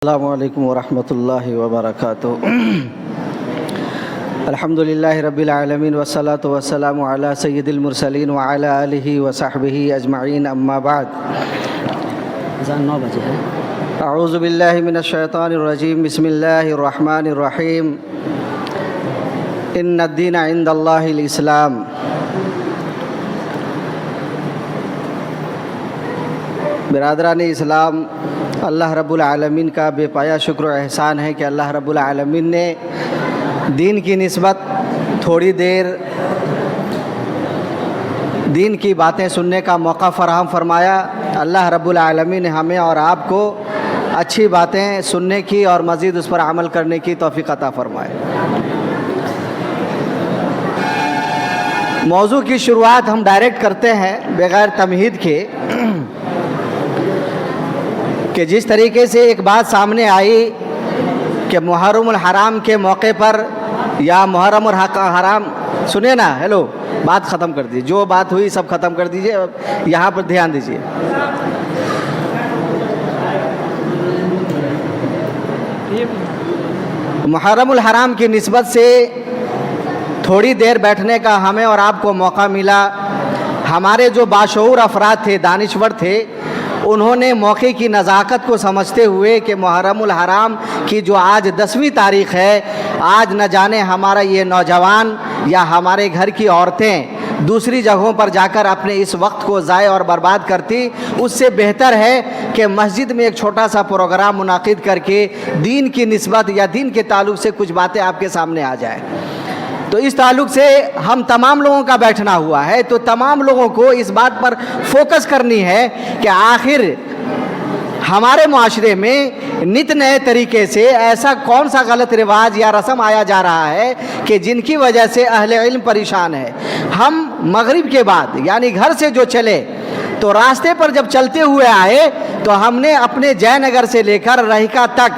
السلام علیکم ورحمۃ اللہ وبرکاتہ۔ الحمدللہ رب العالمین والصلاة والسلام علی سید المرسلین وعلی آلہ وصحبہ اجمعین، اما بعد۔ اذان 9 بجے ہے۔ اعوذ باللہ من الشیطان الرجیم، بسم اللہ الرحمن الرحیم۔ ان الدین عند اللہ الاسلام۔ برادران اسلام، اللہ رب العالمین کا بے پایا شکر و احسان ہے کہ اللہ رب العالمین نے دین کی نسبت تھوڑی دیر دین کی باتیں سننے کا موقع فراہم فرمایا۔ اللہ رب العالمین نے ہمیں اور آپ کو اچھی باتیں سننے کی اور مزید اس پر عمل کرنے کی توفیق عطا فرمائے۔ موضوع کی شروعات ہم ڈائریکٹ کرتے ہیں بغیر تمہید کے، کہ جس طریقے سے ایک بات سامنے آئی کہ محرم الحرام کے موقع پر یا محرم الحرام، سنیں نا، ہیلو، بات ختم کر دیجیے، جو بات ہوئی سب ختم کر دیجیے، یہاں پر دھیان دیجیے۔ محرم الحرام کی نسبت سے تھوڑی دیر بیٹھنے کا ہمیں اور آپ کو موقع ملا۔ ہمارے جو باشعور افراد تھے، دانشور تھے، انہوں نے موقع کی نزاکت کو سمجھتے ہوئے کہ محرم الحرام کی جو آج 10ویں تاریخ ہے، آج نہ جانے ہمارا یہ نوجوان یا ہمارے گھر کی عورتیں دوسری جگہوں پر جا کر اپنے اس وقت کو ضائع اور برباد کرتی، اس سے بہتر ہے کہ مسجد میں ایک چھوٹا سا پروگرام منعقد کر کے دین کی نسبت یا دین کے تعلق سے کچھ باتیں آپ کے سامنے آ جائیں۔ تو اس تعلق سے ہم تمام لوگوں کا بیٹھنا ہوا ہے، تو تمام لوگوں کو اس بات پر فوکس کرنی ہے کہ آخر ہمارے معاشرے میں نت نئے طریقے سے ایسا کون سا غلط رواج یا رسم آیا جا رہا ہے کہ جن کی وجہ سے اہل علم پریشان ہے۔ ہم مغرب کے بعد یعنی گھر سے جو چلے تو راستے پر جب چلتے ہوئے آئے تو ہم نے اپنے جے نگر سے لے کر رہیکا تک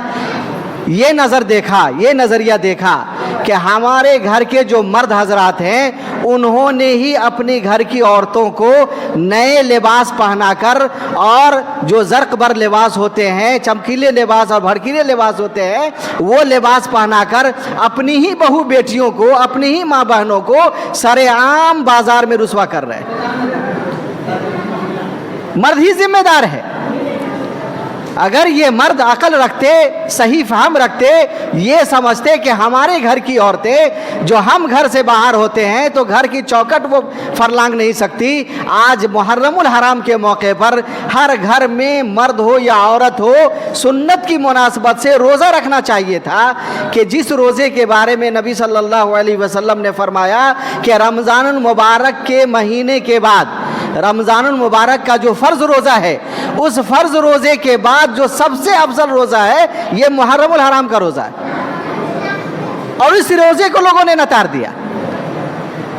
یہ نظریہ دیکھا کہ ہمارے گھر کے جو مرد حضرات ہیں انہوں نے ہی اپنی گھر کی عورتوں کو نئے لباس پہنا کر، اور جو زرق بر لباس ہوتے ہیں، چمکیلے لباس اور بھڑکیلے لباس ہوتے ہیں، وہ لباس پہنا کر اپنی ہی بہو بیٹیوں کو، اپنی ہی ماں بہنوں کو سرے عام بازار میں رسوا کر رہے ہیں۔ مرد ہی ذمہ دار ہے۔ اگر یہ مرد عقل رکھتے، صحیح فہم رکھتے، یہ سمجھتے کہ ہمارے گھر کی عورتیں جو ہم گھر سے باہر ہوتے ہیں تو گھر کی چوکٹ وہ فرلانگ نہیں سکتی، آج محرم الحرام کے موقع پر ہر گھر میں مرد ہو یا عورت ہو سنت کی مناسبت سے روزہ رکھنا چاہیے تھا، کہ جس روزے کے بارے میں نبی صلی اللہ علیہ وسلم نے فرمایا کہ رمضان المبارک کے مہینے کے بعد، رمضان المبارک کا جو فرض روزہ ہے، اس فرض روزے کے بعد جو سب سے افضل روزہ ہے یہ محرم الحرام کا روزہ ہے، اور اس روزے کو لوگوں نے نتار دیا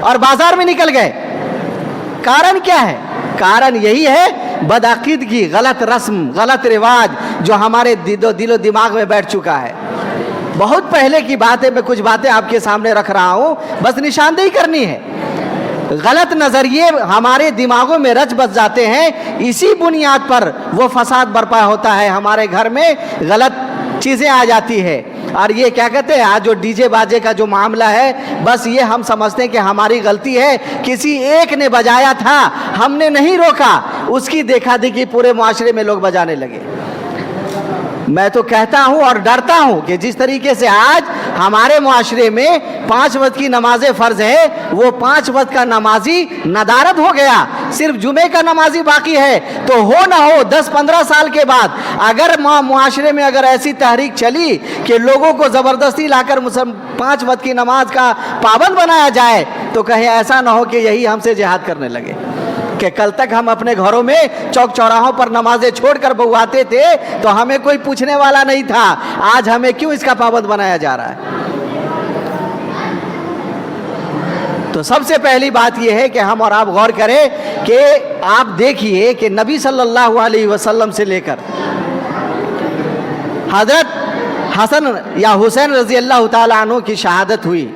اور بازار میں نکل گئے۔ کارن کیا ہے؟ کارن یہی ہے بدعقیدگی، غلط رسم، غلط رواج جو ہمارے دل و دماغ میں بیٹھ چکا ہے۔ بہت پہلے کی باتیں، میں کچھ باتیں آپ کے سامنے رکھ رہا ہوں، بس نشاندہی کرنی ہے۔ غلط نظریے ہمارے دماغوں میں رچ بس جاتے ہیں، اسی بنیاد پر وہ فساد برپا ہوتا ہے، ہمارے گھر میں غلط چیزیں آ جاتی ہے۔ اور یہ کیا کہتے ہیں، آج جو ڈی جے باجے کا جو معاملہ ہے، بس یہ ہم سمجھتے ہیں کہ ہماری غلطی ہے، کسی ایک نے بجایا تھا، ہم نے نہیں روکا، اس کی دیکھا دیکھی پورے معاشرے میں لوگ بجانے لگے۔ میں تو کہتا ہوں اور ڈرتا ہوں کہ جس طریقے سے آج ہمارے معاشرے میں 5 وقت کی نمازیں فرض ہے، وہ 5 وقت کا نمازی ندارت ہو گیا، صرف جمعے کا نمازی باقی ہے۔ تو ہو نہ ہو 10-15 سال کے بعد اگر معاشرے میں اگر ایسی تحریک چلی کہ لوگوں کو زبردستی لا کر 5 وقت کی نماز کا پابند بنایا جائے، تو کہیں ایسا نہ ہو کہ یہی ہم سے جہاد کرنے لگے، کہ کل تک ہم اپنے گھروں میں چوک چوراہوں پر نمازیں چھوڑ کر بہواتے تھے تو ہمیں کوئی پوچھنے والا نہیں تھا، آج ہمیں کیوں اس کا پابند بنایا جا رہا ہے؟ تو سب سے پہلی بات یہ ہے کہ ہم اور آپ غور کریں کہ آپ دیکھیے کہ نبی صلی اللہ علیہ وسلم سے لے کر حضرت حسن یا حسین رضی اللہ تعالیٰ عنہ کی شہادت ہوئی۔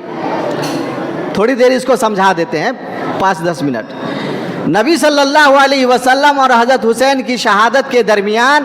تھوڑی دیر اس کو سمجھا دیتے ہیں، 5-10 منٹ۔ نبی صلی اللہ علیہ وسلم اور حضرت حسین کی شہادت کے درمیان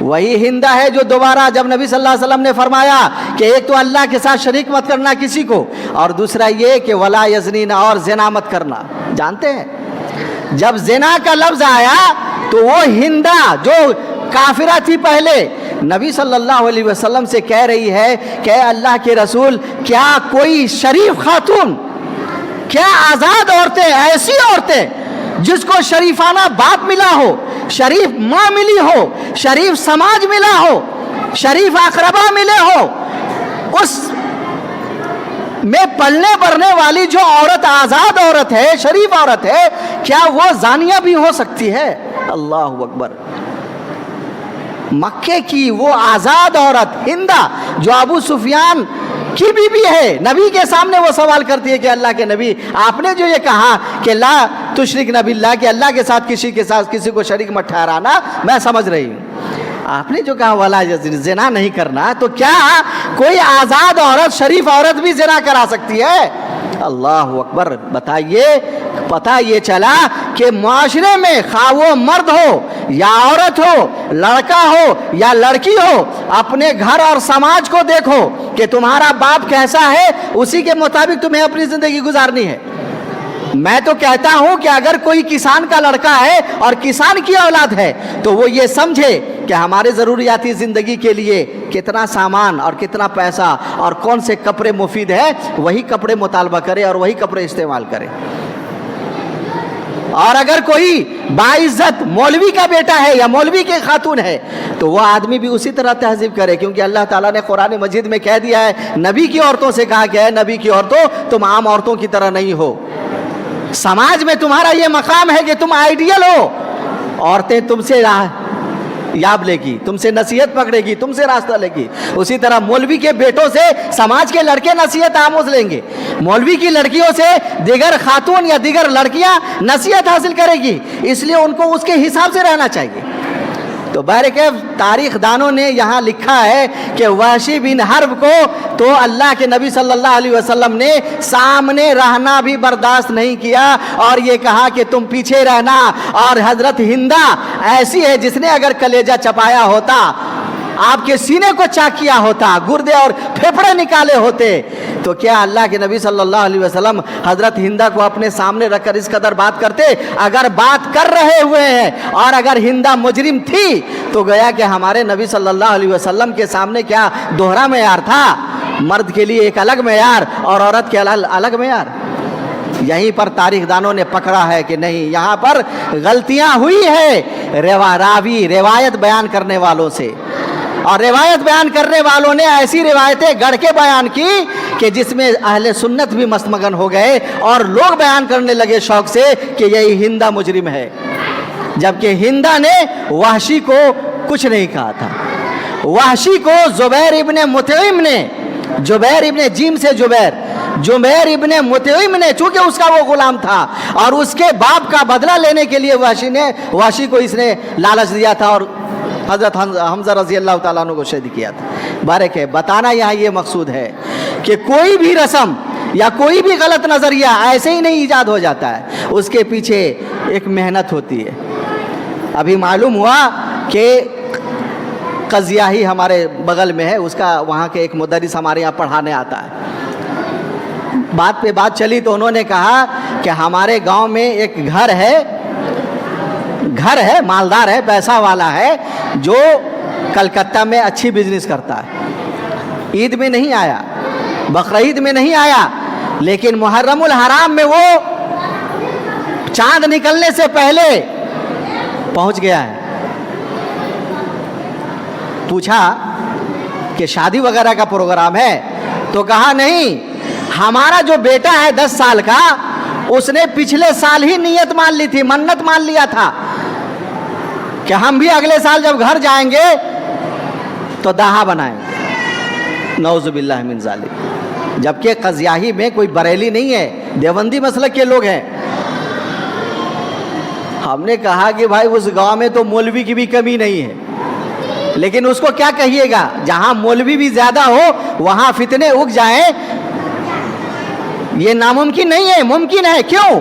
وہی ہندا ہے جو دوبارہ جب نبی صلی اللہ علیہ وسلم نے فرمایا کہ ایک تو اللہ کے ساتھ شریک مت کرنا کسی کو، اور دوسرا یہ کہ ولا یزنین، اور زنا مت کرنا. جانتے ہیں جب زنا کا لفظ آیا تو وہ ہندا جو کافرہ تھی پہلے، نبی صلی اللہ علیہ وسلم سے کہہ رہی ہے کہ اے اللہ کے رسول، کیا کوئی شریف خاتون، کیا آزاد عورتیں، ایسی عورتیں جس کو شریفانہ باپ ملا ہو، شریف ماں ملی ہو، شریف سماج ملا ہو، شریف اقربا ملے ہو، اس میں پلنے بڑھنے والی جو عورت آزاد عورت ہے، شریف عورت ہے، کیا وہ زانیہ بھی ہو سکتی ہے؟ اللہ اکبر. مکے کی وہ آزاد عورت ہندا جو ابو سفیان کی بیوی ہے، نبی کے سامنے وہ سوال کرتی ہے کہ اللہ کے نبی، آپ نے جو یہ کہا کہ لا تشرک نبی اللہ، کہ اللہ کے ساتھ کسی کو شریک مت ٹھہرانا، میں سمجھ رہی ہوں. آپ نے جو کہا ولا زنا نہیں کرنا، تو کیا کوئی آزاد عورت، شریف عورت بھی زنا کرا سکتی ہے؟ اللہ اکبر. بتائیے، پتہ یہ چلا کہ معاشرے میں خواہ وہ مرد ہو یا عورت ہو، لڑکا ہو یا لڑکی ہو، اپنے گھر اور سماج کو دیکھو کہ تمہارا باپ کیسا ہے، اسی کے مطابق تمہیں اپنی زندگی گزارنی ہے. میں تو کہتا ہوں کہ اگر کوئی کسان کا لڑکا ہے اور کسان کی اولاد ہے تو وہ یہ سمجھے کہ ہمارے ضروریاتی زندگی کے لیے کتنا سامان اور کتنا پیسہ اور کون سے کپڑے مفید ہے، وہی کپڑے مطالبہ کرے اور وہی کپڑے استعمال کرے. اور اگر کوئی باعزت مولوی کا بیٹا ہے یا مولوی کی خاتون ہے تو وہ آدمی بھی اسی طرح تہذیب کرے، کیونکہ اللہ تعالیٰ نے قرآن مجید میں کہہ دیا ہے، نبی کی عورتوں سے کہا کہ اے نبی کی عورتوں، تم عام عورتوں کی طرح نہیں ہو. سماج میں تمہارا یہ مقام ہے کہ تم آئیڈیل ہو. عورتیں تم سے یاب لے گی، تم سے نصیحت پکڑے گی، تم سے راستہ لے گی. اسی طرح مولوی کے بیٹوں سے سماج کے لڑکے نصیحت آموز لیں گے، مولوی کی لڑکیوں سے دیگر خاتون یا دیگر لڑکیاں نصیحت حاصل کرے گی. اس لیے ان کو اس کے حساب سے رہنا چاہیے. تو بہرکیف تاریخ دانوں نے یہاں لکھا ہے کہ وحشی بن حرب کو تو اللہ کے نبی صلی اللہ علیہ وسلم نے سامنے رہنا بھی برداشت نہیں کیا اور یہ کہا کہ تم پیچھے رہنا. اور حضرت ہندا ایسی ہے جس نے اگر کلیجہ چپایا ہوتا، آپ کے سینے کو چاک کیا ہوتا، گردے اور پھیپھڑے نکالے ہوتے، تو کیا اللہ کے نبی صلی اللہ علیہ وسلم حضرت ہندا کو اپنے سامنے رکھ کر اس قدر بات کرتے؟ اگر بات کر رہے ہوئے ہیں اور اگر ہندا مجرم تھی تو گیا کہ ہمارے نبی صلی اللہ علیہ وسلم کے سامنے کیا دوہرا معیار تھا؟ مرد کے لیے ایک الگ معیار اور عورت کے الگ معیار. یہیں پر تاریخ دانوں نے پکڑا ہے کہ نہیں، یہاں پر غلطیاں ہوئی ہے راوی روایت بیان کرنے والوں سے. اور روایت بیان کرنے والوں نے ایسی روایتیں گڑھ کے بیان کی کہ جس میں اہل سنت بھی مست مگن ہو گئے اور لوگ بیان کرنے لگے شوق سے کہ یہی ہندا مجرم ہے، جبکہ ہندا نے وحشی کو کچھ نہیں کہا تھا. وحشی کو زبیر ابن مطعم نے، زبیر ابن جیم سے زبیر ابن مطعم نے، چونکہ اس کا وہ غلام تھا اور اس کے باپ کا بدلہ لینے کے لیے وحشی کو اس نے لالچ دیا تھا اور حضرت حمزہ رضی اللہ تعالیٰ عنہ کو شہید کیا تھا. بارک ہے. بتانا یہاں یہ مقصود ہے کہ کوئی بھی رسم یا کوئی بھی غلط نظریہ ایسے ہی نہیں ایجاد ہو جاتا ہے، اس کے پیچھے ایک محنت ہوتی ہے. ابھی معلوم ہوا کہ قضیہ ہی ہمارے بغل میں ہے، اس کا وہاں کے ایک مدرس ہمارے یہاں پڑھانے آتا ہے. بات پہ بات چلی تو انہوں نے کہا کہ ہمارے گاؤں میں ایک گھر ہے، مالدار ہے، پیسہ والا ہے، جو کلکتہ میں اچھی بزنس کرتا ہے. عید میں نہیں آیا، بقرعید میں نہیں آیا، لیکن محرم الحرام میں وہ چاند نکلنے سے پہلے پہنچ گیا ہے. پوچھا کہ شادی وغیرہ کا پروگرام ہے؟ تو کہا نہیں، ہمارا جو بیٹا ہے 10 سال کا، اس نے پچھلے سال ہی نیت مان لی تھی، منت مان لیا تھا کہ ہم بھی اگلے سال جب گھر جائیں گے تو دہا بنائیں گے. نعوذ باللہ من ذالک. جبکہ قضیاہی میں کوئی بریلی نہیں ہے، دیوبندی مسلک کے لوگ ہیں. ہم نے کہا کہ بھائی اس گاؤں میں تو مولوی کی بھی کمی نہیں ہے، لیکن اس کو کیا کہیے گا؟ جہاں مولوی بھی زیادہ ہو وہاں فتنے اگ جائیں، یہ ناممکن نہیں ہے، ممکن ہے. کیوں؟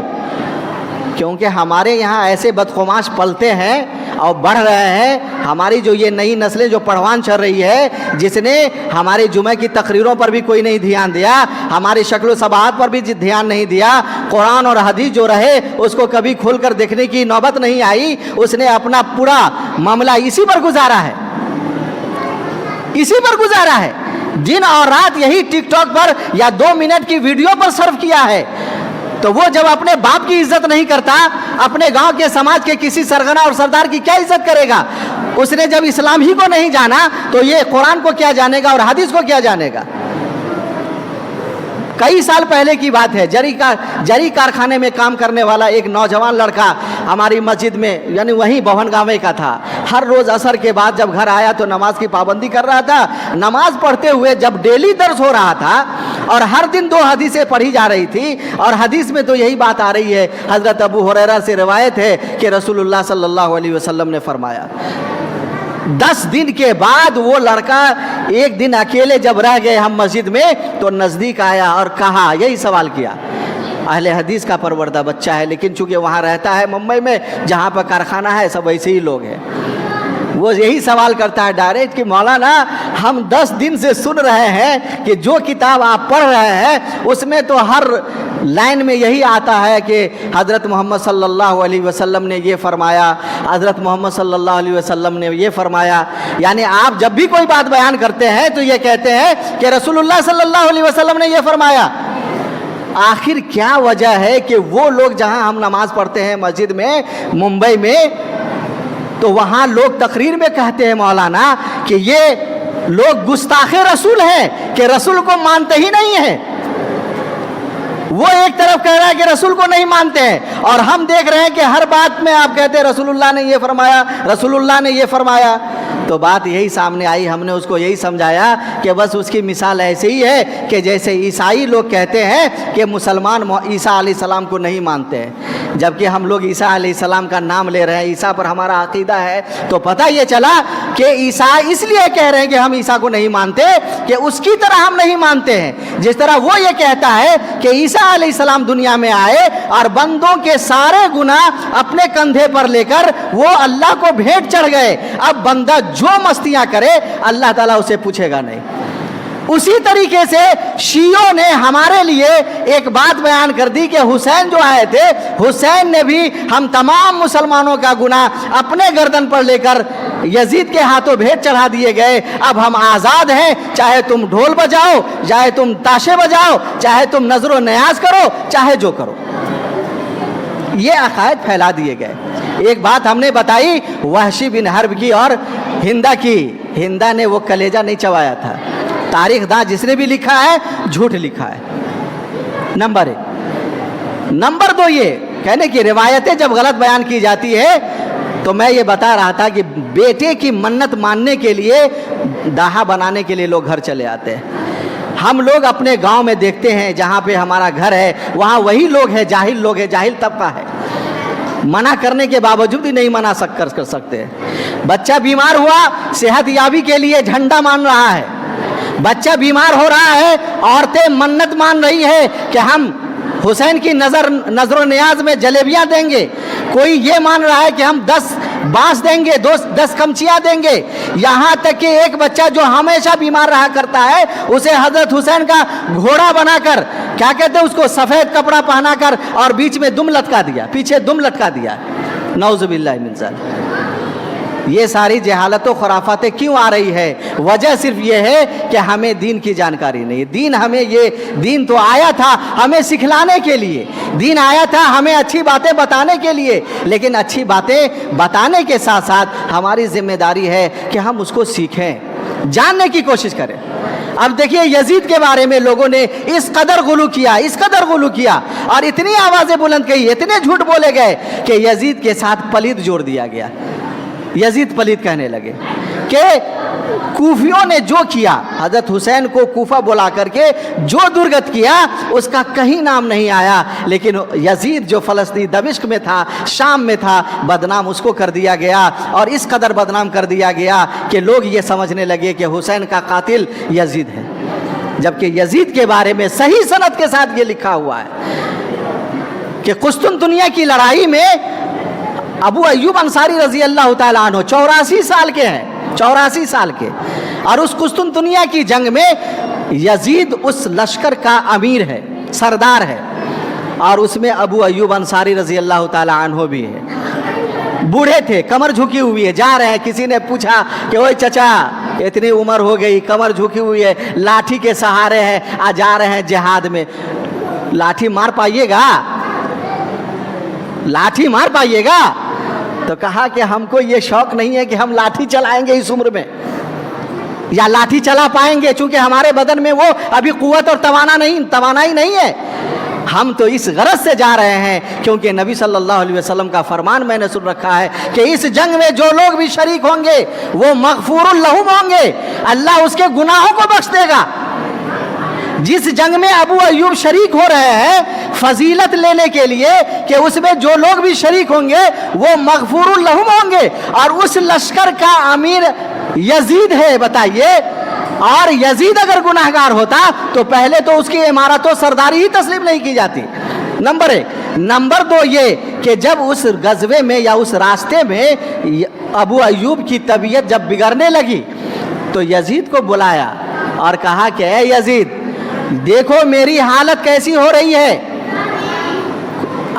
کیونکہ ہمارے یہاں ایسے بدخماش پلتے ہیں اور بڑھ رہے ہیں. ہماری جو یہ نئی نسلیں جو پڑھوان چل رہی ہے, جس نے ہمارے جمعہ کی تقریروں پر بھی کوئی نہیں دھیان دیا, ہماری شکل و صباحت پر بھی دھیان نہیں دیا, قرآن اور حدیث جو رہے اس کو کبھی کھول کر دیکھنے کی نوبت نہیں آئی, اس نے اپنا پورا معاملہ اسی پر گزارا ہے, اسی پر گزارا ہے. دن اور رات یہی ٹک ٹاک پر یا 2 منٹ کی ویڈیو پر صرف کیا ہے. تو وہ جب اپنے باپ کی عزت نہیں کرتا, اپنے گاؤں کے سماج کے کسی سرغنہ اور سردار کی کیا عزت کرے گا؟ اس نے جب اسلام ہی کو نہیں جانا تو یہ قرآن کو کیا جانے گا اور حدیث کو کیا جانے گا؟ کئی سال پہلے کی بات ہے, جری کارخانے میں کام کرنے والا ایک نوجوان لڑکا ہماری مسجد میں, یعنی وہیں بھون گاوے کا تھا. ہر روز عصر کے بعد جب گھر آیا تو نماز کی پابندی کر رہا تھا. نماز پڑھتے ہوئے جب ڈیلی درس ہو رہا تھا اور ہر دن 2 حدیثیں پڑھی جا رہی تھی, اور حدیث میں تو یہی بات آ رہی ہے, حضرت ابو ہریرہ سے روایت ہے کہ رسول اللہ صلی اللہ علیہ وسلم نے فرمایا. 10 دن کے بعد وہ لڑکا ایک دن اکیلے جب رہ گئے ہم مسجد میں, تو نزدیک آیا اور کہا, یہی سوال کیا, اہل حدیث کا پروردہ بچہ ہے لیکن چونکہ وہاں رہتا ہے ممبئی میں جہاں پر کارخانہ ہے سب ایسے ہی لوگ ہیں, وہ یہی سوال کرتا ہے ڈائریکٹ کہ مولانا ہم 10 دن سے سن رہے ہیں کہ جو کتاب آپ پڑھ رہے ہیں اس میں تو ہر لائن میں یہی آتا ہے کہ حضرت محمد صلی اللہ علیہ وسلم نے یہ فرمایا, حضرت محمد صلی اللہ علیہ وسلم نے یہ فرمایا. یعنی آپ جب بھی کوئی بات بیان کرتے ہیں تو یہ کہتے ہیں کہ رسول اللہ صلی اللہ علیہ وسلم نے یہ فرمایا. آخر کیا وجہ ہے کہ وہ لوگ جہاں ہم نماز پڑھتے ہیں مسجد میں ممبئی میں, تو وہاں لوگ تقریر میں کہتے ہیں مولانا کہ یہ لوگ گستاخ رسول ہیں کہ رسول کو مانتے ہی نہیں ہیں. وہ ایک طرف کہہ رہا ہے کہ رسول کو نہیں مانتے ہیں, اور ہم دیکھ رہے ہیں کہ ہر بات میں آپ کہتے ہیں رسول اللہ نے یہ فرمایا, رسول اللہ نے یہ فرمایا. تو بات یہی سامنے آئی, ہم نے اس کو یہی سمجھایا کہ بس اس کی مثال ایسے ہی ہے کہ جیسے عیسائی لوگ کہتے ہیں کہ مسلمان عیسیٰ علیہ السلام کو نہیں مانتے ہیں, جبکہ ہم لوگ عیسیٰ علیہ السلام کا نام لے رہے ہیں, عیسیٰ پر ہمارا عقیدہ ہے. تو پتہ یہ چلا کہ عیسیٰ اس لیے کہہ رہے ہیں کہ ہم عیسیٰ کو نہیں مانتے کہ اس کی طرح ہم نہیں مانتے ہیں, جس طرح وہ یہ کہتا ہے کہ عیسیٰ علیہ السلام دنیا میں آئے اور بندوں کے سارے گناہ اپنے کندھے پر لے کر وہ اللہ کو بھیٹ چڑھ گئے. اب بندہ جو مستیاں کرے اللہ تعالیٰ اسے پوچھے گا نہیں. اسی طریقے سے شیعوں نے ہمارے لیے ایک بات بیان کر دی کہ حسین جو آئے تھے, حسین نے بھی ہم تمام مسلمانوں کا گناہ اپنے گردن پر لے کر یزید کے ہاتھوں بھیٹ چڑھا دیے گئے. اب ہم آزاد ہیں, چاہے تم ڈھول بجاؤ, چاہے تم تاشے بجاؤ, چاہے تم نظر و نیاز کرو, چاہے جو کرو. یہ عقائد پھیلا دیے گئے. ایک بات ہم نے بتائی وحشی بن حرب کی اور ہندا کی. ہندا نے وہ کلیجہ نہیں چبایا تھا. تاریخ داں جس نے بھی لکھا ہے جھوٹ لکھا ہے. نمبر 1. نمبر 2 یہ کہنے کی روایتیں جب غلط بیان کی جاتی ہے تو میں یہ بتا رہا تھا کہ بیٹے کی منت ماننے کے لیے داہا بنانے کے لیے لوگ گھر چلے آتے ہیں. ہم لوگ اپنے گاؤں میں دیکھتے ہیں جہاں پہ ہمارا گھر ہے وہاں وہی لوگ ہیں, جاہل لوگ ہیں, جاہل طبقہ ہے, منع کرنے کے باوجود ہی نہیں منع کر سکتے. بچہ بیمار ہوا صحت یابی کے لیے جھنڈا مان رہا ہے, بچہ بیمار ہو رہا ہے عورتیں منت مان رہی ہے کہ ہم حسین کی نظر و نیاز میں جلیبیاں دیں گے, کوئی یہ مان رہا ہے کہ ہم 10 بانس دیں گے, 10 کمچیاں دیں گے. یہاں تک کہ ایک بچہ جو ہمیشہ بیمار رہا کرتا ہے اسے حضرت حسین کا گھوڑا بنا کر, کیا کہتے ہیں اس کو, سفید کپڑا پہنا کر اور بیچ میں دم لٹکا دیا, پیچھے دم لٹکا دیا. نعوذ باللہ من ذالک. یہ ساری جہالت و خرافاتیں کیوں آ رہی ہے؟ وجہ صرف یہ ہے کہ ہمیں دین کی جانکاری نہیں. دین تو آیا تھا ہمیں سکھلانے کے لیے, دین آیا تھا ہمیں اچھی باتیں بتانے کے لیے, لیکن اچھی باتیں بتانے کے ساتھ ساتھ ہماری ذمہ داری ہے کہ ہم اس کو سیکھیں, جاننے کی کوشش کریں. اب دیکھیے یزید کے بارے میں لوگوں نے اس قدر غلو کیا اور اتنی آوازیں بلند کی, اتنے جھوٹ بولے گئے کہ یزید کے ساتھ پلید جوڑ دیا گیا. یزید پلید کہنے لگے کہ کوفیوں نے جو کیا, حضرت حسین کو کوفہ بلا کر کے جو درگت کیا اس کا کہیں نام نہیں آیا, لیکن یزید جو فلسطین دمشق میں تھا, شام میں تھا, بدنام اس کو کر دیا گیا. اور اس قدر بدنام کر دیا گیا کہ لوگ یہ سمجھنے لگے کہ حسین کا قاتل یزید ہے, جبکہ یزید کے بارے میں صحیح سند کے ساتھ یہ لکھا ہوا ہے کہ قسطنطنیہ کی لڑائی میں ابو ایوب انصاری رضی اللہ تعالیٰ عنہ 84 سال کے ہیں، 84 سال کے، اور اس قسطنطنیہ کی جنگ میں یزید اس لشکر کا امیر ہے، سردار ہے، اور اس میں ابو ایوب انصاری رضی اللہ تعالیٰ عنہ بھی ہے۔ بوڑھے تھے، کمر جھکی ہوئی ہے، جا رہے ہیں، کسی نے پوچھا کہ اوے چچا اتنی عمر ہو گئی، کمر جھکی ہوئی ہے، لاٹھی کے سہارے ہیں، جا رہے ہیں جہاد میں، لاٹھی مار پائیے گا؟ لاٹھی مار پائیے گا؟ تو کہا کہ ہم کو یہ شوق نہیں ہے کہ ہم لاٹھی چلائیں گے اس عمر میں، یا لاٹھی چلا پائیں گے، چونکہ ہمارے بدن میں وہ ابھی قوت اور توانائی نہیں ہے۔ ہم تو اس غرض سے جا رہے ہیں کیونکہ نبی صلی اللہ علیہ وسلم کا فرمان میں نے سن رکھا ہے کہ اس جنگ میں جو لوگ بھی شریک ہوں گے وہ مغفور لہم ہوں گے، اللہ اس کے گناہوں کو بخش دے گا۔ جس جنگ میں ابو ایوب شریک ہو رہے ہیں فضیلت لینے کے لیے کہ اس میں جو لوگ بھی شریک ہوں گے وہ مغفور لہم ہوں گے، اور اس لشکر کا امیر یزید ہے، بتائیے، اور یزید اگر گناہگار ہوتا تو پہلے تو اس کی امارت و سرداری ہی تسلیم نہیں کی جاتی، نمبر 1۔ نمبر 2 یہ کہ جب اس غزوے میں یا اس راستے میں ابو ایوب کی طبیعت جب بگڑنے لگی تو یزید کو بلایا اور کہا کہ اے یزید دیکھو میری حالت کیسی ہو رہی ہے،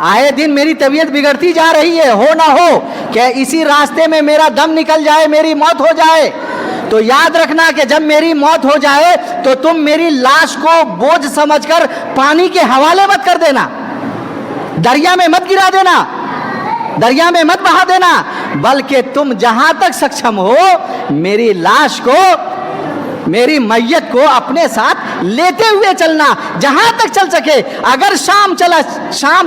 آئے دن میری طبیعت بگڑتی جا رہی ہے، ہو نہ ہو کہ اسی راستے میں میرا دم نکل جائے، میری موت ہو جائے، تو یاد رکھنا کہ جب میری موت ہو جائے تو تم میری لاش کو بوجھ سمجھ کر پانی کے حوالے مت کر دینا، دریا میں مت گرا دینا، دریا میں مت بہا دینا، بلکہ تم جہاں تک سکشم ہو میری لاش کو، میری میت کو اپنے ساتھ لیتے ہوئے چلنا، جہاں تک چل سکے، اگر شام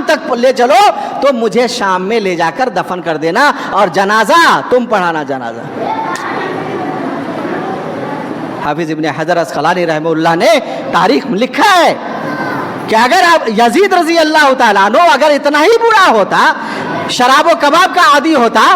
تک لے چلو تو مجھے شام میں لے جا کر دفن کر دینا اور جنازہ تم پڑھانا جنازہ۔ حافظ ابن حجر عسقلانی رحمہ اللہ نے تاریخ میں لکھا ہے کہ اگر یزید رضی اللہ تعالیٰ عنہ اگر اتنا ہی برا ہوتا، شراب و کباب کا عادی ہوتا،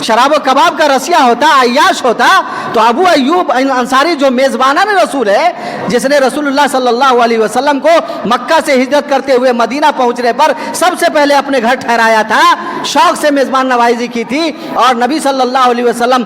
شراب و کباب کا رسیہ ہوتا، عیاش ہوتا، تو ابو ایوب انصاری جو میزبانان رسول ہے، جس نے رسول اللہ صلی اللہ علیہ وسلم کو مکہ سے ہجرت کرتے ہوئے مدینہ پہنچنے پر سب سے پہلے اپنے گھر ٹھہرایا تھا، شوق سے میزبان نوازی کی تھی، اور نبی صلی اللہ علیہ وسلم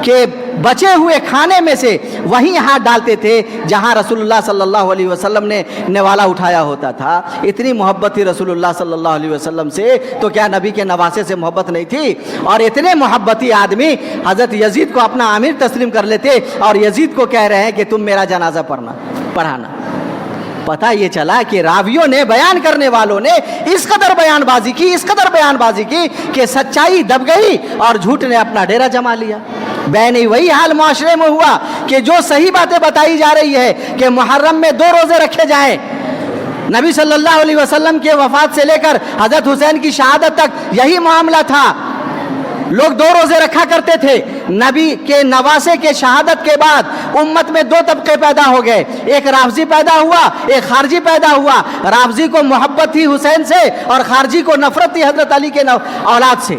کے بچے ہوئے کھانے میں سے وہیں ہاتھ ڈالتے تھے جہاں رسول اللہ صلی اللہ علیہ وسلم نے نوالا اٹھایا ہوتا تھا۔ اتنی محبت تھی رسول اللہ صلی اللہ علیہ وسلم سے، تو کیا نبی کے نواسے سے محبت نہیں تھی؟ اور اتنے محبتی آدمی حضرت یزید کو اپنا امیر تسلیم کر لیتے اور یزید کو کہہ رہے ہیں کہ تم میرا جنازہ پڑھانا۔ پتہ یہ چلا کہ راویوں نے، بیان کرنے والوں نے اس قدر بیان بازی کی کہ سچائی دب گئی اور جھوٹ نے اپنا ڈیرا جما لیا۔ بینی وہی حال معاشرے میں ہوا کہ جو صحیح باتیں بتائی جا رہی ہے کہ محرم میں 2 روزے رکھے جائیں، نبی صلی اللہ علیہ وسلم کے وفات سے لے کر حضرت حسین کی شہادت تک یہی معاملہ تھا، لوگ 2 روزے رکھا کرتے تھے۔ نبی کے نواسے کے شہادت کے بعد امت میں 2 طبقے پیدا ہو گئے، ایک رافضی پیدا ہوا، ایک خارجی پیدا ہوا۔ رافضی کو محبت تھی حسین سے اور خارجی کو نفرت تھی حضرت علی کے اولاد سے۔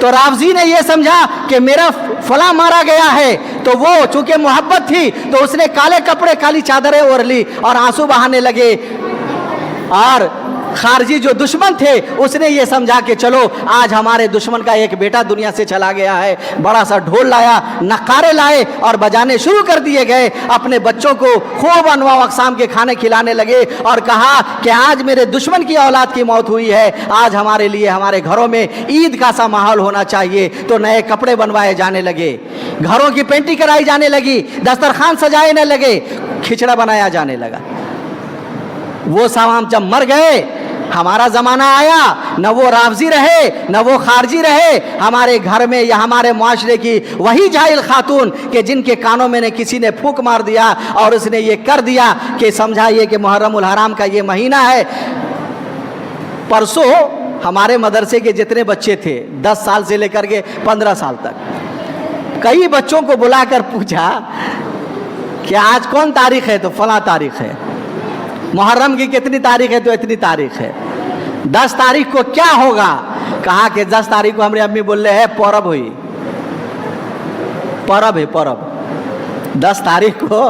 تو رافضی نے یہ سمجھا کہ میرا فلاں مارا گیا ہے، تو وہ چونکہ محبت تھی تو اس نے کالے کپڑے، کالی چادریں اوڑھ لی اور آنسو بہانے لگے، اور خارجی جو دشمن تھے اس نے یہ سمجھا کہ چلو آج ہمارے دشمن کا ایک بیٹا دنیا سے چلا گیا ہے، بڑا سا ڈھول لایا، نقارے لائے اور بجانے شروع کر دیے گئے، اپنے بچوں کو خوب انواع اقسام کے کھانے کھلانے لگے اور کہا کہ آج میرے دشمن کی اولاد کی موت ہوئی ہے، آج ہمارے لیے ہمارے گھروں میں عید کا سا ماحول ہونا چاہیے۔ تو نئے کپڑے بنوائے جانے لگے، گھروں کی پینٹنگ کرائی جانے لگی، دسترخوان سجائے لگے، کھچڑا بنایا جانے لگا۔ وہ سوام جب مر گئے، ہمارا زمانہ آیا، نہ وہ رافضی رہے نہ وہ خارجی رہے، ہمارے گھر میں یا ہمارے معاشرے کی وہی جاہل خاتون کہ جن کے کانوں میں نے کسی نے پھونک مار دیا اور اس نے یہ کر دیا کہ سمجھا یہ کہ محرم الحرام کا یہ مہینہ ہے۔ پرسوں ہمارے مدرسے کے جتنے بچے تھے 10 سال سے لے کر کے 15 سال تک، کئی بچوں کو بلا کر پوچھا کہ آج کون تاریخ ہے؟ تو فلاں تاریخ ہے۔ محرم کی کتنی تاریخ ہے؟ تو اتنی تاریخ ہے۔ 10 تاریخ کو کیا ہوگا؟ کہا کہ 10 تاریخ کو ہماری امی بول رہے ہیں پرب ہوئی، پرب ہے، پرب 10 تاریخ کو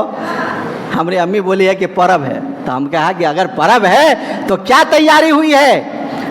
ہماری امی بولی ہے کہ پرب ہے۔ تو ہم کہا کہ اگر پرب ہے تو کیا تیاری ہوئی ہے؟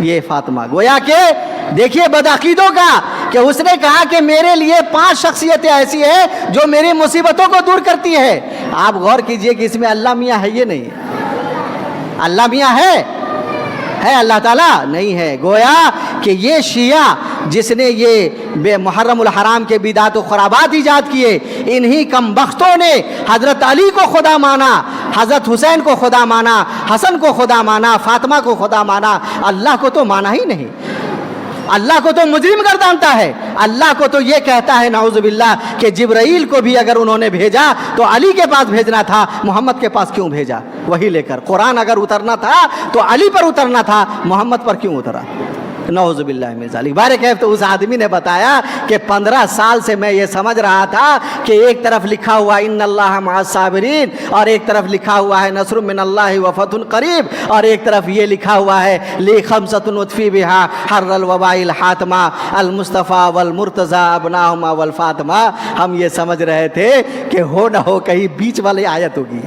یہ فاطمہ گویا کہ دیکھیے بدعقیدوں کا کہ اس نے کہا کہ میرے لیے 5 شخصیتیں ایسی ہیں جو میری مصیبتوں کو دور کرتی ہے. آپ غور کیجئے کہ اس میں اللہ میاں ہے یہ نہیں ہے. اللہ میاں ہے اللہ تعالیٰ نہیں ہے. گویا کہ یہ شیعہ جس نے یہ محرم الحرام کے بدعت و خرابات ایجاد کیے, انہی کم بختوں نے حضرت علی کو خدا مانا, حضرت حسین کو خدا مانا, حسن کو خدا مانا, فاطمہ کو خدا مانا, اللہ کو تو مانا ہی نہیں. اللہ کو تو مجرم گردانتا ہے. اللہ کو تو یہ کہتا ہے نعوذ باللہ کہ جبرائیل کو بھی اگر انہوں نے بھیجا تو علی کے پاس بھیجنا تھا, محمد کے پاس کیوں بھیجا؟ وہی لے کر. قرآن اگر اترنا تھا تو علی پر اترنا تھا, محمد پر کیوں اترا؟ نعوذ باللہ من ذالک. بارکیف تو اس آدمی نے بتایا کہ 15 سال سے میں یہ سمجھ رہا تھا کہ ایک طرف لکھا ہوا ان اللہ مع الصابرین اور ایک طرف لکھا ہوا ہے نصر من اللہ و فتح قریب اور ایک طرف یہ لکھا ہوا ہے لی خمسۃ نطفی بہا حر الوباء الحاتمہ المصطفیٰ والمرتضی ابناہما والفاطمہ. ہم یہ سمجھ رہے تھے کہ ہو نہ ہو کہیں بیچ والی آیت ہوگی.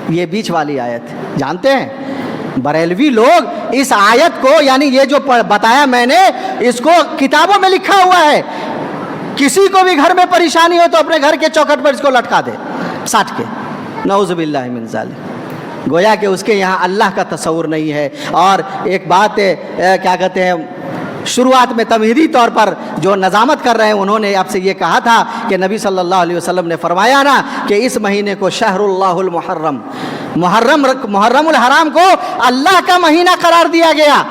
یہ بیچ والی آیت جانتے ہیں بریلوی لوگ اس آیت کو, یعنی یہ جو بتایا میں نے, اس کو کتابوں میں لکھا ہوا ہے. کسی کو بھی گھر میں پریشانی ہو تو اپنے گھر کے چوکھٹ پر اس کو لٹکا دے ساٹ کے. نعوذ باللہ من ذالک. گویا کہ اس کے یہاں اللہ کا تصور نہیں ہے. اور ایک بات کیا کہتے ہیں, شروعات میں تمہیدی طور پر جو نظامت کر رہے ہیں انہوں نے آپ سے یہ کہا تھا کہ نبی صلی اللہ علیہ وسلم نے فرمایا نا کہ اس مہینے کو شہر اللہ المحرم, محرم الحرام کو اللہ کا مہینہ قرار دیا گیا,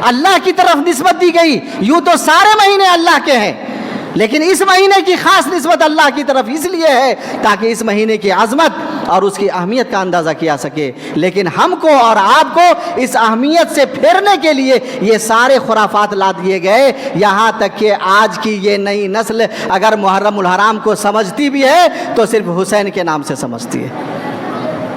اللہ کی طرف نسبت دی گئی. یوں تو سارے مہینے اللہ کے ہیں لیکن اس مہینے کی خاص نسبت اللہ کی طرف اس لیے ہے تاکہ اس مہینے کی عظمت اور اس کی اہمیت کا اندازہ کیا سکے. لیکن ہم کو اور آپ کو اس اہمیت سے پھیرنے کے لیے یہ سارے خرافات لا دیے گئے. یہاں تک کہ آج کی یہ نئی نسل اگر محرم الحرام کو سمجھتی بھی ہے تو صرف حسین کے نام سے سمجھتی ہے,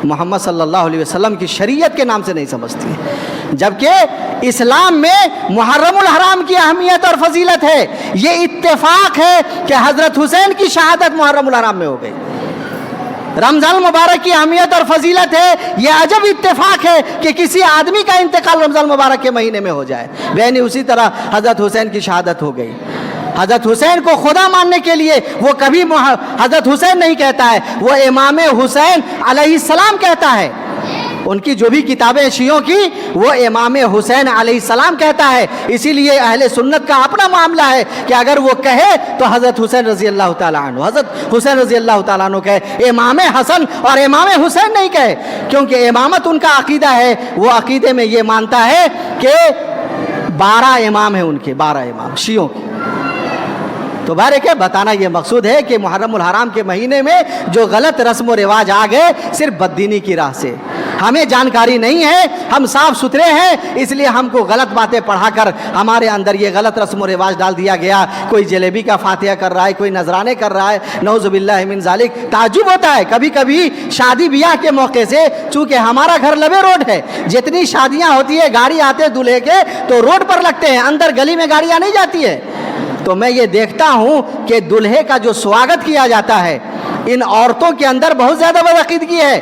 محمد صلی اللہ علیہ وسلم کی شریعت کے نام سے نہیں سمجھتی ہے. جبکہ اسلام میں محرم الحرام کی اہمیت اور فضیلت ہے. یہ اتفاق ہے کہ حضرت حسین کی شہادت محرم الحرام میں ہو گئی. رمضان المبارک کی اہمیت اور فضیلت ہے. یہ عجب اتفاق ہے کہ کسی آدمی کا انتقال رمضان المبارک کے مہینے میں ہو جائے. بہنی اسی طرح حضرت حسین کی شہادت ہو گئی. حضرت حسین کو خدا ماننے کے لیے وہ کبھی حضرت حسین نہیں کہتا ہے, وہ امام حسین علیہ السلام کہتا ہے. ان کی جو بھی کتابیں شیعوں کی وہ امام حسین علیہ السلام کہتا ہے. اسی لیے اہل سنت کا اپنا معاملہ ہے کہ اگر وہ کہے تو حضرت حسین رضی اللہ تعالیٰ عنہ, حضرت حسین رضی اللہ تعالیٰ عنہ کہے, امام حسن اور امام حسین نہیں کہے. کیونکہ امامت ان کا عقیدہ ہے, وہ عقیدے میں یہ مانتا ہے کہ 12 امام ہیں ان کے, 12 امام شیعوں کے. تو بہرکہ بتانا یہ مقصود ہے کہ محرم الحرام کے مہینے میں جو غلط رسم و رواج آ گئے صرف بددینی کی راہ سے. ہمیں جانکاری نہیں ہے, ہم صاف ستھرے ہیں, اس لیے ہم کو غلط باتیں پڑھا کر ہمارے اندر یہ غلط رسم و رواج ڈال دیا گیا. کوئی جلیبی کا فاتحہ کر رہا ہے, کوئی نذرانے کر رہا ہے, نعوذ باللہ من ذالک. تعجب ہوتا ہے کبھی کبھی شادی بیاہ کے موقع سے, چونکہ ہمارا گھر لبے روڈ ہے, جتنی شادیاں ہوتی ہے گاڑی آتے دولہے کے تو روڈ پر لگتے ہیں, اندر گلی میں گاڑیاں نہیں جاتی ہے. تو میں یہ دیکھتا ہوں کہ دلہے کا جو سواگت کیا جاتا ہے ان عورتوں کے اندر بہت زیادہ بدعقیدگی ہے.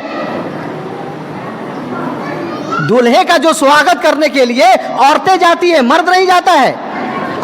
دلہے کا جو سواگت کرنے کے لیے عورتیں جاتی ہیں, مرد نہیں جاتا ہے.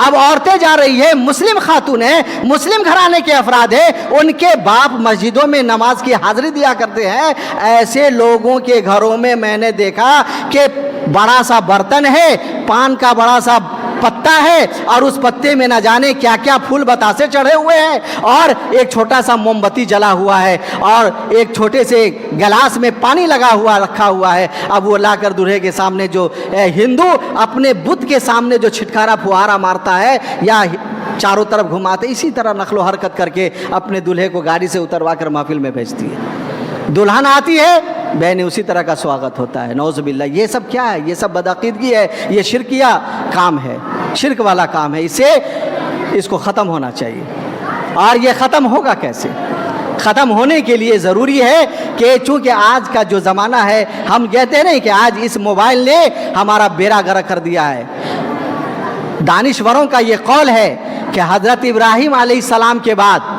اب عورتیں جا رہی ہے, مسلم خاتون ہیں, مسلم گھرانے کے افراد ہیں, ان کے باپ مسجدوں میں نماز کی حاضری دیا کرتے ہیں. ایسے لوگوں کے گھروں میں میں نے دیکھا کہ بڑا سا برتن ہے, پان کا بڑا سا پتا ہے اور اس پتے میں نہ جانے کیا کیا پھول بتاسے چڑھے ہوئے ہیں, اور ایک چھوٹا سا موم بتی جلا ہوا ہے, اور ایک چھوٹے سے گلاس میں پانی لگا ہوا رکھا ہوا ہے. اب وہ لا کر دلہے کے سامنے, جو ہندو اپنے بت کے سامنے جو چھٹکارا پھوہارا مارتا ہے یا چاروں طرف گھماتے, اسی طرح نقل و حرکت کر کے اپنے دلہے کو گاڑی سے اتروا کر محفل میں بھیجتی ہے. دلہن آتی ہے, بہن اسی طرح کا سواگت ہوتا ہے. نعوذ باللہ. یہ سب کیا ہے؟ یہ سب بدعقیدگی ہے, یہ شرکیہ کام ہے, شرک والا کام ہے. اس کو ختم ہونا چاہیے. اور یہ ختم ہوگا کیسے؟ ختم ہونے کے لیے ضروری ہے کہ چونکہ آج کا جو زمانہ ہے, ہم کہتے نہیں کہ آج اس موبائل نے ہمارا بیڑا غرق کر دیا ہے. دانشوروں کا یہ قول ہے کہ حضرت ابراہیم علیہ السلام کے بعد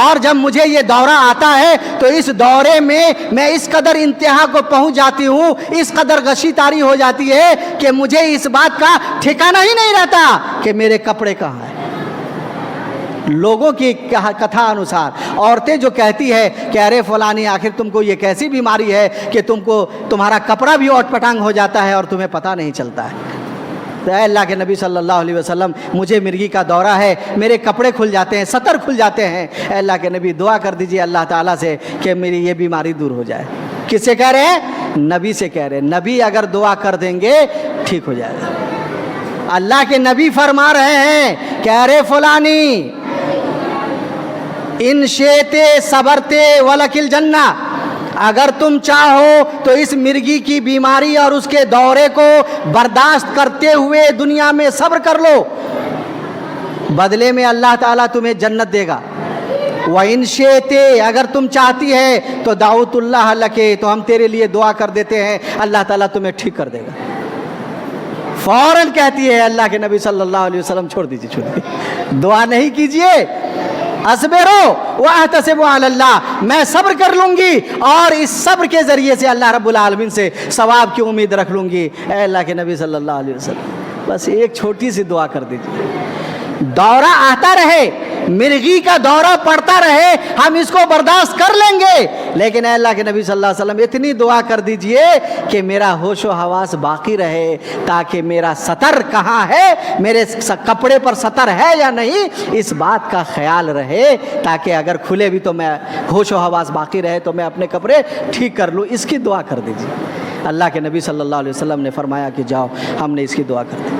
اور جب مجھے یہ دورہ آتا ہے تو اس دورے میں اس قدر انتہا کو پہنچ جاتی ہوں، اس قدر غشی طاری ہو جاتی ہے کہ مجھے اس بات کا ٹھکانہ ہی نہیں رہتا کہ میرے کپڑے کہاں ہیں۔ لوگوں کی کتھا انوسار عورتیں جو کہتی ہے کہ ارے فلانی آخر تم کو یہ کیسی بیماری ہے کہ تمہارا کپڑا بھی اوٹ پٹانگ ہو جاتا ہے اور تمہیں پتہ نہیں چلتا ہے۔ تو اے اللہ کے نبی صلی اللہ علیہ وسلم، مجھے مرگی کا دورہ ہے، میرے کپڑے کھل جاتے ہیں، سطر کھل جاتے ہیں، اے اللہ کے نبی دعا کر دیجئے اللہ تعالیٰ سے کہ میری یہ بیماری دور ہو جائے۔ کس سے کہہ رہے ہیں؟ نبی سے کہہ رہے ہیں۔ نبی اگر دعا کر دیں گے ٹھیک ہو جائے گا۔ اللہ کے نبی فرما رہے ہیں کہ ارے فلانی ان شیتے صبرتے ولکل جنہ، اگر تم چاہو تو اس مرگی کی بیماری اور اس کے دورے کو برداشت کرتے ہوئے دنیا میں صبر کر لو، بدلے میں اللہ تعالیٰ تمہیں جنت دے گا۔ وَإِن شِئْتِ، اگر تم چاہتی ہے تو دعوت اللہ لکے، تو ہم تیرے لیے دعا کر دیتے ہیں، اللہ تعالیٰ تمہیں ٹھیک کر دے گا۔ فوراً کہتی ہے اللہ کے نبی صلی اللہ علیہ وسلم چھوڑ دیجیے، دعا نہیں کیجیے، اصبروا واحتسبوا علی اللہ، میں صبر کر لوں گی اور اس صبر کے ذریعے سے اللہ رب العالمین سے ثواب کی امید رکھ لوں گی۔ اے اللہ کے نبی صلی اللہ علیہ وسلم، بس ایک چھوٹی سی دعا کر دیجیے، دورہ آتا رہے، مرغی کا دورہ پڑتا رہے، ہم اس کو برداشت کر لیں گے، لیکن اے اللہ کے نبی صلی اللہ علیہ وسلم اتنی دعا کر دیجئے کہ میرا ہوش و حواس باقی رہے، تاکہ میرا سطر کہاں ہے، میرے کپڑے پر سطر ہے یا نہیں، اس بات کا خیال رہے، تاکہ اگر کھلے بھی تو میں ہوش و حواس باقی رہے تو میں اپنے کپڑے ٹھیک کر لوں۔ اس کی دعا کر دیجئے۔ اللہ کے نبی صلی اللہ علیہ وسلم نے فرمایا کہ جاؤ، ہم نے اس کی دعا کر دی۔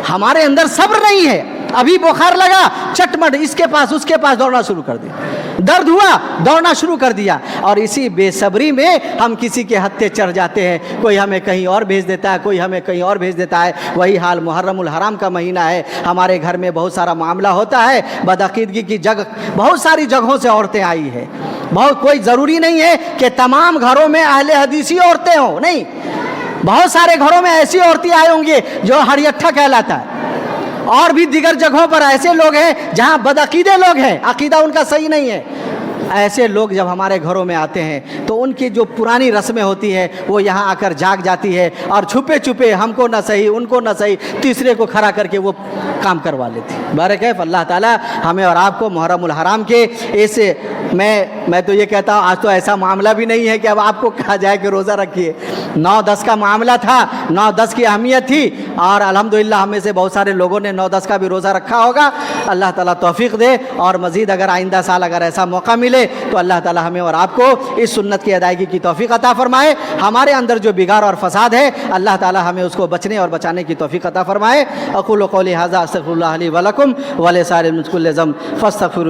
ہمارے اندر صبر نہیں ہے، ابھی بخار لگا چٹمٹ اس کے پاس اس کے پاس دوڑنا شروع کر دیا، درد ہوا دوڑنا شروع کر دیا، اور اسی بے صبری میں ہم کسی کے ہتھے چڑھ جاتے ہیں، کوئی ہمیں کہیں اور بھیج دیتا ہے، کوئی ہمیں کہیں اور بھیج دیتا ہے۔ وہی حال محرم الحرام کا مہینہ ہے، ہمارے گھر میں بہت سارا معاملہ ہوتا ہے، بدعقیدگی کی جگہ بہت ساری جگہوں سے عورتیں آئی ہیں، کوئی ضروری نہیں ہے کہ تمام گھروں میں اہل حدیثی عورتیں ہوں، نہیں، بہت سارے گھروں میں ایسی عورتیں آئے ہوں گے جو ہریٹھا کہلاتا ہے، اور بھی دیگر جگہوں پر ایسے لوگ ہیں جہاں بدعقیدے لوگ ہیں، عقیدہ ان کا صحیح نہیں ہے۔ ایسے لوگ جب ہمارے گھروں میں آتے ہیں تو ان کی جو پرانی رسمیں ہوتی ہیں وہ یہاں آ کر جاگ جاتی ہے، اور چھپے چھپے ہم کو نہ صحیح ان کو نہ صحیح تیسرے کو کھڑا کر کے وہ کام کروا لیتی ہے۔ بارکیف اللہ تعالیٰ ہمیں اور آپ کو محرم الحرام کے اس میں تو یہ کہتا ہوں، آج تو ایسا معاملہ بھی نہیں ہے کہ اب آپ کو کہا جائے کہ روزہ رکھیے۔ 9-10 کا معاملہ تھا، 9-10 کی اہمیت تھی، اور الحمدللہ ہم میں سے بہت سارے لوگوں نے 9-10 کا بھی روزہ رکھا ہوگا۔ اللہ تعالیٰ توفیق دے، اور مزید اگر آئندہ سال اگر ایسا موقع ملے تو اللہ تعالیٰ ہمیں اور آپ کو اس سنت کی ادائیگی کی توفیق عطا فرمائے۔ ہمارے اندر جو بگاڑ اور فساد ہے اللہ تعالیٰ ہمیں اس کو بچنے اور بچانے کی توفیق عطا فرمائے۔ اقول قولی ھذا استغفر اللہ لی ولکم ولسائر المسلمین فاستغفروا